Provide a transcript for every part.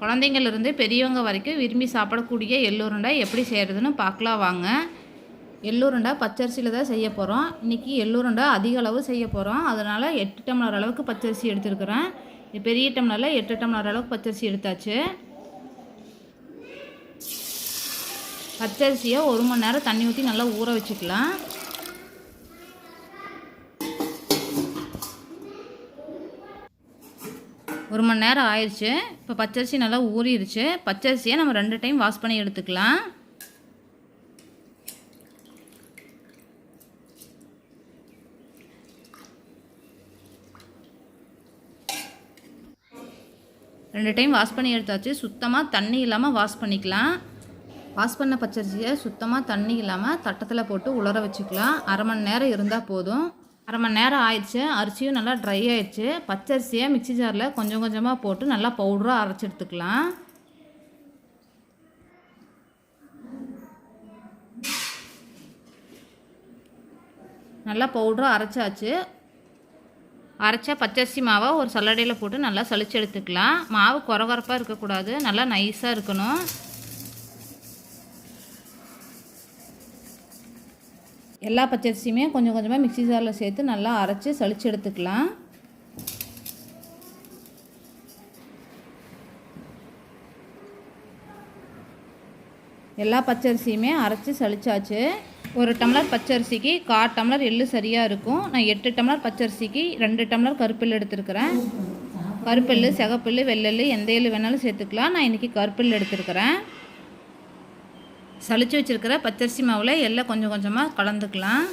குழந்தைங்கள்லேருந்து பெரியவங்க வரைக்கும் விரும்பி சாப்பிடக்கூடிய எள்ளுருண்டை எப்படி செய்கிறதுன்னு பார்க்கலாம் வாங்க. எள்ளுருண்டை பச்சரிசியில் தான் செய்ய போகிறோம். இன்றைக்கி எள்ளுருண்டை அதிக அளவு செய்ய போகிறோம். அதனால் 8 டம்ளர் அளவுக்கு பச்சரிசி எடுத்துருக்குறேன். பெரிய டம்ளரில் 8 டம்ளர் அளவுக்கு பச்சரிசி எடுத்தாச்சு. பச்சரிசியை 1 மணி நேரம் தண்ணி ஊற்றி நல்லா ஊற வச்சுக்கலாம். ஒரு மணி நேரம் ஆயிடுச்சு. இப்போ பச்சரிசி நல்லா ஊறிடுச்சு. பச்சரிசியை நம்ம 2 டைம் வாஷ் பண்ணி எடுத்துக்கலாம். ரெண்டு டைம் வாஷ் பண்ணி எடுத்தாச்சு. சுத்தமாக தண்ணி இல்லாமல் வாஷ் பண்ணிக்கலாம். வாஷ் பண்ண பச்சரிசியை சுத்தமாக தண்ணி இல்லாமல் தட்டத்தில் போட்டு உலர வச்சுக்கலாம். அரை மணி நேரம் இருந்தால் போதும். அரை மணி நேரம் ஆயிடுச்சு. அரிசியும் நல்லா ட்ரை ஆயிடுச்சு. பச்சரிசியை மிக்ஸி ஜாரில் கொஞ்சம் கொஞ்சமாக போட்டு நல்லா பவுடராக அரைச்சி எடுத்துக்கலாம். நல்லா பவுடராக அரைச்சாச்சு. அரைச்ச பச்சரிசி மாவை ஒரு சல்லடையில் போட்டு நல்லா சலிச்சு எடுத்துக்கலாம். மாவு கொரகொரப்பாக இருக்கக்கூடாது, நல்லா நைஸாக இருக்கணும். எல்லா பச்சரிசியுமே கொஞ்சம் கொஞ்சமாக மிக்ஸி ஜாரில் சேர்த்து நல்லா அரைச்சி சலிச்சு எடுத்துக்கலாம். எல்லா பச்சரிசியுமே அரைச்சி சலிச்சாச்சு. 1 டம்ளர் பச்சரிசிக்கு 1/4 டம்ளர் எள்ளு சரியாக இருக்கும். நான் 8 டம்ளர் பச்சரிசிக்கு 2 டம்ளர் கருப்பெள்ளு எடுத்துருக்கிறேன். கருப்பெள்ளு, சிகப்பெள்ளு, வெள்ளெள்ளு எந்த எள்ளு வேணாலும் சேர்த்துக்கலாம். நான் இன்றைக்கி கருப்பெள்ளு எடுத்துருக்கிறேன். சலிச்சு வச்சுருக்கிற பச்சரிசி மாவில் எள்ளை கொஞ்சம் கொஞ்சமாக கலந்துக்கலாம்.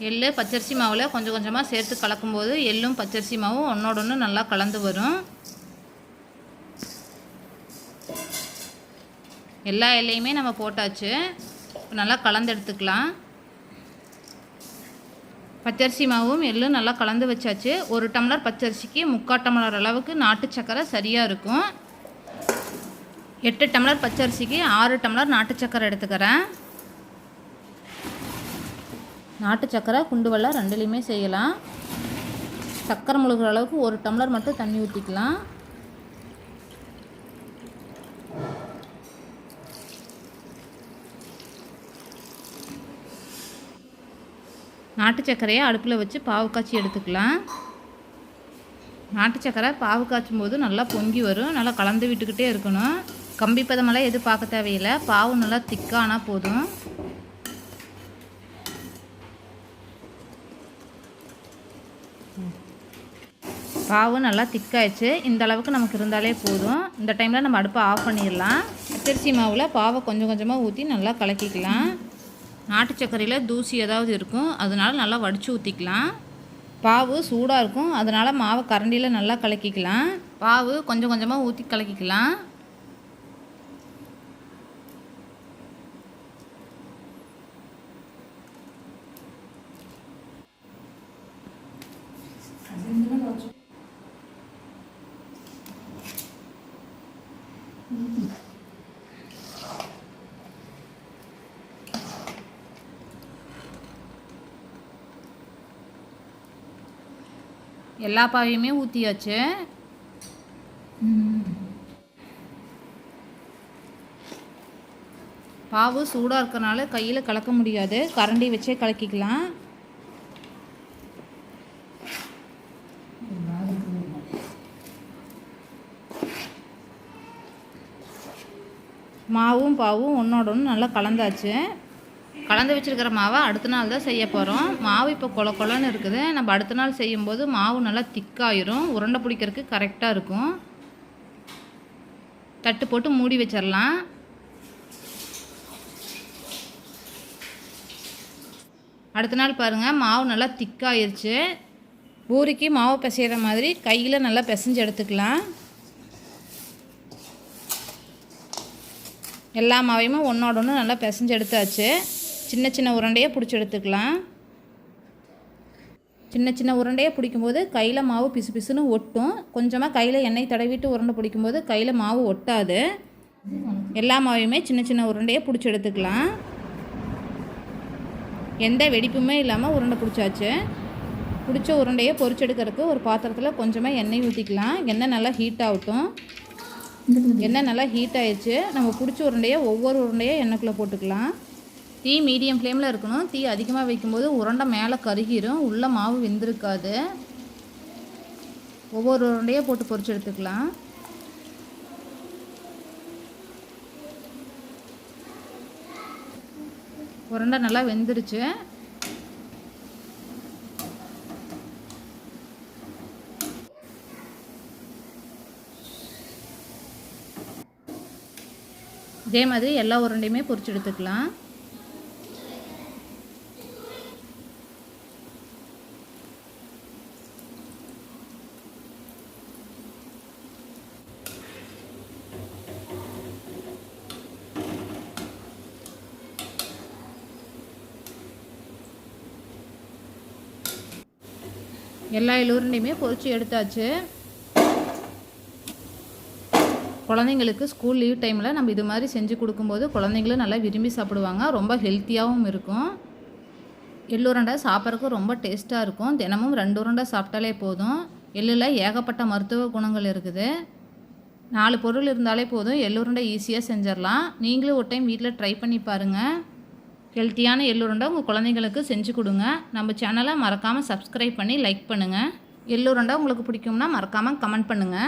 எள்ளு பச்சரிசி மாவில் கொஞ்சம் கொஞ்சமாக சேர்த்து கலக்கும்போது எள்ளும் பச்சரிசி மாவும் ஒன்றோட ஒன்று நல்லா கலந்து வரும். எல்லா எல்லையுமே நம்ம போட்டாச்சு. நல்லா கலந்து எடுத்துக்கலாம். பச்சரிசி மாவும் எள்ளும் நல்லா கலந்து வச்சாச்சு. 1 டம்ளர் பச்சரிசிக்கு 3/4 டம்ளர் அளவுக்கு நாட்டு சக்கரை சரியாக இருக்கும். 8 டம்ளர் பச்சரிசிக்கு 6 டம்ளர் நாட்டு சக்கரை எடுத்துக்கிறேன். நாட்டு சக்கரை குண்டு வெல்லம் ரெண்டுலேயுமே செய்யலாம். சக்கரை முழுகிற அளவுக்கு 1 டம்ளர் மட்டும் தண்ணி ஊற்றிக்கலாம். நாட்டு சக்கரையை அடுப்பில் வச்சு பாவு காய்ச்சி எடுத்துக்கலாம். நாட்டு சக்கரை பாவு காய்ச்சும் போது நல்லா பொங்கி வரும். நல்லா கலந்து விட்டுக்கிட்டே இருக்கணும். கம்பி பதமெல்லாம் எதுவும் பார்க்க தேவையில்லை. பாவு நல்லா திக்கானால் போதும். பாவு நல்லா திக்காயிடுச்சு. இந்த அளவுக்கு நமக்கு இருந்தாலே போதும். இந்த டைமில் நம்ம அடுப்பை ஆஃப் பண்ணிடலாம். பச்சரிசி மாவில் பாவை கொஞ்சம் கொஞ்சமாக ஊற்றி நல்லா கலக்கிக்கலாம். நாட்டு சர்க்கரையில் தூசி ஏதாவது இருக்கும், அதனால் நல்லா வடித்து ஊற்றிக்கலாம். பாவு சூடாக இருக்கும், அதனால் மாவை கரண்டியில் நல்லா கலக்கிக்கலாம். பாவு கொஞ்சம் கொஞ்சமாக ஊற்றி கலக்கிக்கலாம். எல்லா பாவையுமே ஊற்றியாச்சு. பாவு சூடாக இருக்கிறனால கையில் கலக்க முடியாது, கரண்டி வச்சே கலக்கிக்கலாம். மாவும் பாவும் ஒன்றோட ஒன்று நல்லா கலந்தாச்சு. கலந்து வச்சுருக்கிற மாவை அடுத்த நாள் தான் செய்ய போகிறோம். மாவு இப்போ கொல கொலன்னு இருக்குது. நம்ம அடுத்த நாள் செய்யும்போது மாவு நல்லா திக்காயிரும். உருண்டை பிடிக்கிறதுக்கு கரெக்டாக இருக்கும். தட்டு போட்டு மூடி வச்சிடலாம். அடுத்த நாள் பாருங்கள், மாவு நல்லா திக்காயிருச்சு. பூரிக்கு மாவு பிசைகிற மாதிரி கையில் நல்லா பிசைஞ்சு எடுத்துக்கலாம். எல்லா மாவையுமே ஒன்றோட ஒன்று நல்லா பிசைஞ்சு எடுத்தாச்சு. சின்ன சின்ன உருண்டையாக பிடிச்சி எடுத்துக்கலாம். சின்ன சின்ன உருண்டையாக பிடிக்கும்போது கையில் மாவு பிசு பிசுன்னு ஒட்டும். கொஞ்சமாக கையில் எண்ணெய் தடவிட்டு உருண்டை பிடிக்கும்போது கையில் மாவு ஒட்டாது. எல்லா மாவையுமே சின்ன சின்ன உருண்டையாக பிடிச்சி எடுத்துக்கலாம். எந்த வெடிப்புமே இல்லாமல் உருண்டை பிடிச்சாச்சு. பிடிச்ச உருண்டையை பொரிச்செடுக்கிறதுக்கு ஒரு பாத்திரத்தில் கொஞ்சமாக எண்ணெய் ஊற்றிக்கலாம். எண்ணெய் நல்லா ஹீட் ஆகட்டும். எண்ணெய் நல்லா ஹீட் ஆயிடுச்சு. நம்ம பிடிச்ச உருண்டையை ஒவ்வொரு உருண்டையாக எண்ணெய்க்குள்ளே போட்டுக்கலாம். தீ மீடியம் ஃப்ளேமில் இருக்கணும். தீ அதிகமாக வைக்கும்போது உருண்டை மேலே கருகிரும், உள்ளே மாவு வெந்திருக்காது. ஒவ்வொரு உருண்டையாக போட்டு பொரிச்சு எடுத்துக்கலாம். உருண்டை நல்லா வெந்துருச்சு. இதே மாதிரி எல்லா உருண்டையுமே பொரிச்சு எடுத்துக்கலாம். எல்லா உருண்டையுமே பொரிச்சு எடுத்தாச்சு. குழந்தைங்களுக்கு ஸ்கூல் லீவ் டைமில் நம்ம இது மாதிரி செஞ்சு கொடுக்கும்போது குழந்தைங்களும் நல்லா விரும்பி சாப்பிடுவாங்க. ரொம்ப ஹெல்த்தியாகவும் இருக்கும். எள்ளுருண்டை சாப்பிட்றதுக்கு ரொம்ப டேஸ்ட்டாக இருக்கும். தினமும் 2 உருண்டை சாப்பிட்டாலே போதும். எள்ளில் ஏகப்பட்ட மருத்துவ குணங்கள் இருக்குது. 4 பொருள் இருந்தாலே போதும். எள்ளுருண்டை ஈஸியாக செஞ்சிடலாம். நீங்களும் ஒரு டைம் வீட்டில் ட்ரை பண்ணி பாருங்கள். ஹெல்த்தியான எள்ளுருண்டை உங்கள் குழந்தைங்களுக்கு செஞ்சு கொடுங்க. நம்ம சேனலை மறக்காமல் சப்ஸ்கிரைப் பண்ணி லைக் பண்ணுங்கள். எள்ளுருண்டை உங்களுக்கு பிடிக்கும்னா மறக்காமல் கமெண்ட் பண்ணுங்கள்.